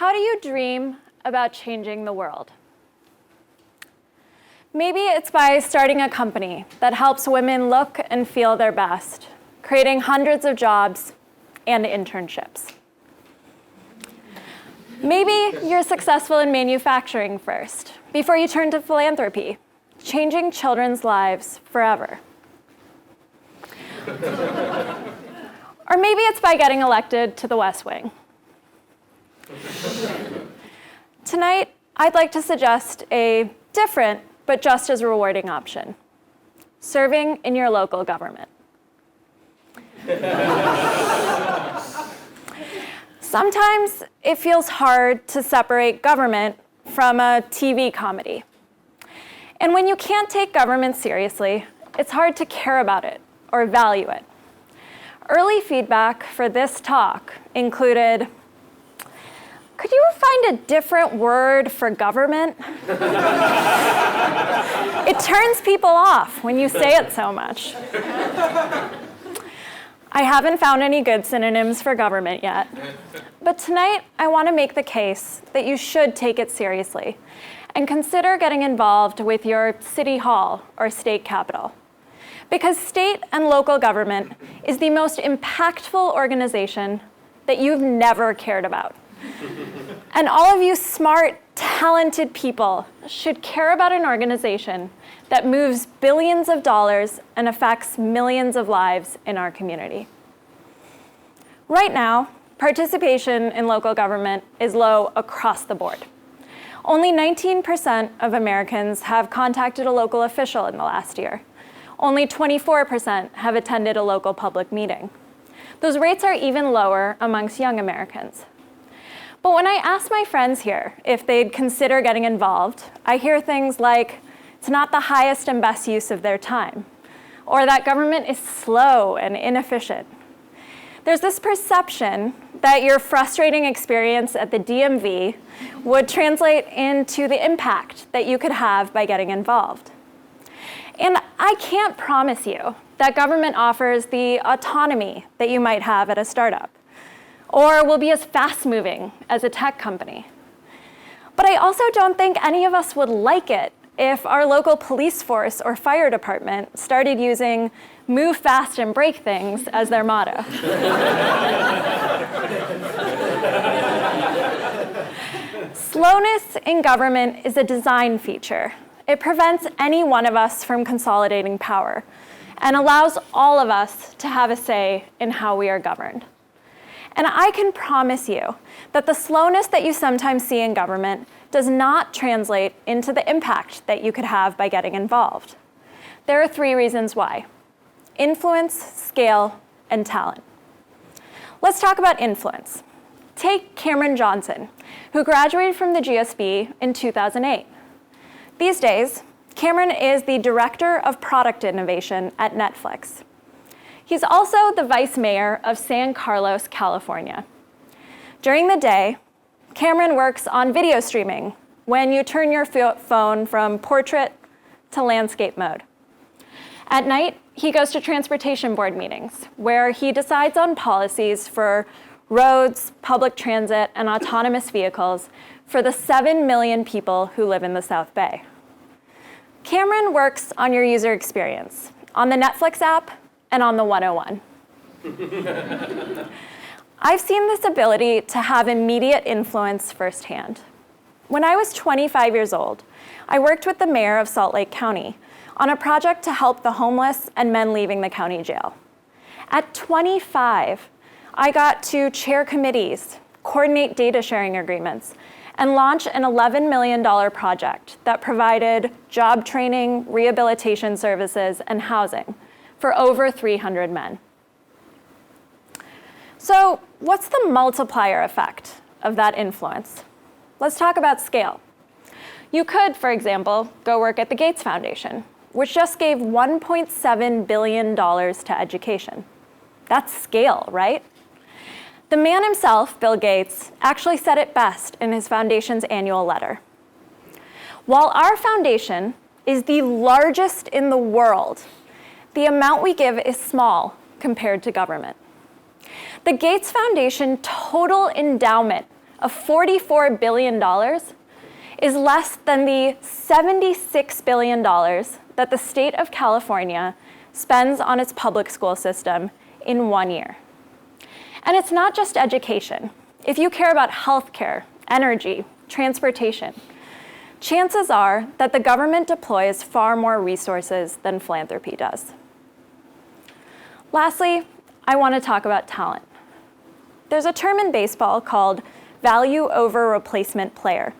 How do you dream about changing the world? Maybe it's by starting a company that helps women look and feel their best, creating hundreds of jobs and internships. Maybe you're successful in manufacturing first, before you turn to philanthropy, changing children's lives forever. Or maybe it's by getting elected to the West Wing. Tonight, I'd like to suggest a different but just as rewarding option: serving in your local government. Sometimes it feels hard to separate government from a TV comedy. And when you can't take government seriously, it's hard to care about it or value it. Early feedback for this talk included, could you find a different word for government? It turns people off when you say it so much. I haven't found any good synonyms for government yet, but tonight I want to make the case that you should take it seriously and consider getting involved with your city hall or state capitol. Because state and local government is the most impactful organization that you've never cared about. And all of you smart, talented people should care about an organization that moves billions of dollars and affects millions of lives in our community. Right now, participation in local government is low across the board. Only 19% of Americans have contacted a local official in the last year. Only 24% have attended a local public meeting. Those rates are even lower amongst young Americans. But when I ask my friends here if they'd consider getting involved, I hear things like, it's not the highest and best use of their time, or that government is slow and inefficient. There's this perception that your frustrating experience at the DMV would translate into the impact that you could have by getting involved. And I can't promise you that government offers the autonomy that you might have at a startup, or will be as fast-moving as a tech company. But I also don't think any of us would like it if our local police force or fire department started using "move fast and break things" as their motto. Slowness in government is a design feature. It prevents any one of us from consolidating power and allows all of us to have a say in how we are governed. And I can promise you that the slowness that you sometimes see in government does not translate into the impact that you could have by getting involved. There are 3 reasons why: influence, scale, and talent. Let's talk about influence. Take Cameron Johnson, who graduated from the GSB in 2008. These days, Cameron is the Director of Product Innovation at Netflix. He's also the Vice Mayor of San Carlos, California. During the day, Cameron works on video streaming when you turn your phone from portrait to landscape mode. At night, he goes to transportation board meetings where he decides on policies for roads, public transit, and autonomous vehicles for the 7 million people who live in the South Bay. Cameron works on your user experience, on the Netflix app, and on the 101. I've seen this ability to have immediate influence firsthand. When I was 25 years old, I worked with the mayor of Salt Lake County on a project to help the homeless and men leaving the county jail. At 25, I got to chair committees, coordinate data sharing agreements, and launch an $11 million project that provided job training, rehabilitation services, and housing for over 300 men. So what's the multiplier effect of that influence? Let's talk about scale. You could, for example, go work at the Gates Foundation, which just gave $1.7 billion to education. That's scale, right? The man himself, Bill Gates, actually said it best in his foundation's annual letter. While our foundation is the largest in the world, the amount we give is small compared to government. The Gates Foundation total endowment of $44 billion is less than the $76 billion that the state of California spends on its public school system in 1 year. And it's not just education. If you care about healthcare, energy, transportation, chances are that the government deploys far more resources than philanthropy does. Lastly, I want to talk about talent. There's a term in baseball called value over replacement player.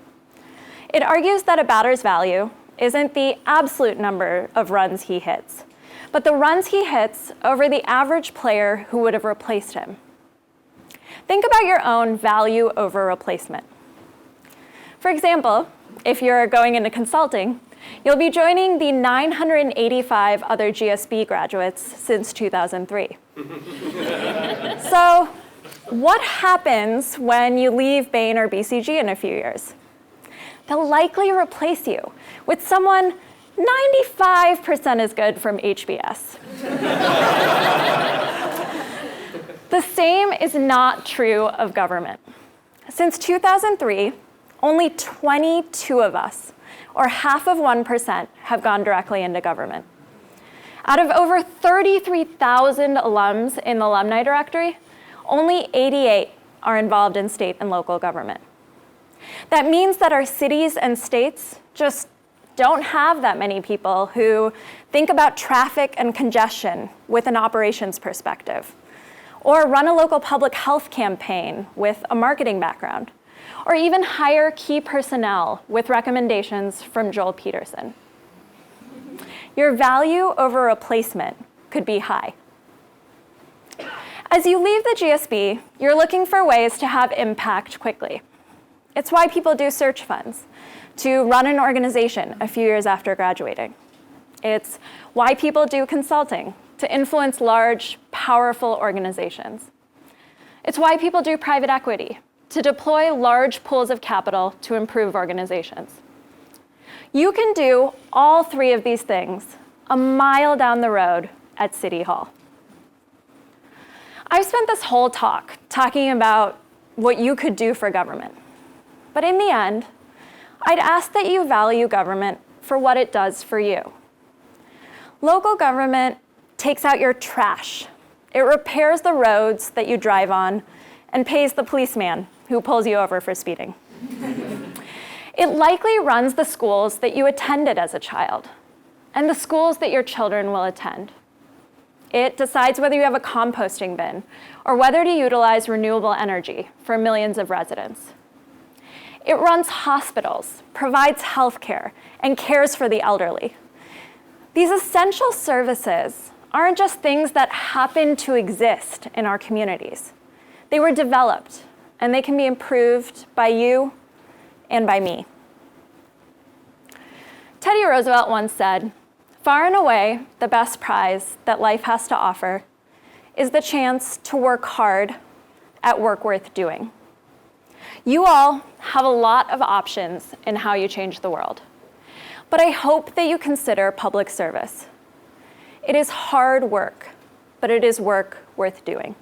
It argues that a batter's value isn't the absolute number of runs he hits, but the runs he hits over the average player who would have replaced him. Think about your own value over replacement. For example, if you're going into consulting, you'll be joining the 985 other GSB graduates since 2003. So, what happens when you leave Bain or BCG in a few years? They'll likely replace you with someone 95% as good from HBS. The same is not true of government. Since 2003, only 22 of us, or half of 1%, have gone directly into government. Out of over 33,000 alums in the alumni directory, only 88 are involved in state and local government. That means that our cities and states just don't have that many people who think about traffic and congestion with an operations perspective, or run a local public health campaign with a marketing background, or even hire key personnel with recommendations from Joel Peterson. Your value over replacement could be high. As you leave the GSB, you're looking for ways to have impact quickly. It's why people do search funds, to run an organization a few years after graduating. It's why people do consulting, to influence large, powerful organizations. It's why people do private equity, to deploy large pools of capital to improve organizations. You can do all three of these things a mile down the road at City Hall. I've spent this whole talk talking about what you could do for government. But in the end, I'd ask that you value government for what it does for you. Local government takes out your trash. It repairs the roads that you drive on and pays the policeman who pulls you over for speeding. It likely runs the schools that you attended as a child and the schools that your children will attend. It decides whether you have a composting bin or whether to utilize renewable energy for millions of residents. It runs hospitals, provides healthcare, and cares for the elderly. These essential services aren't just things that happen to exist in our communities. They were developed, and they can be improved by you and by me. Teddy Roosevelt once said, "Far and away, the best prize that life has to offer is the chance to work hard at work worth doing." You all have a lot of options in how you change the world, but I hope that you consider public service. It is hard work, but it is work worth doing.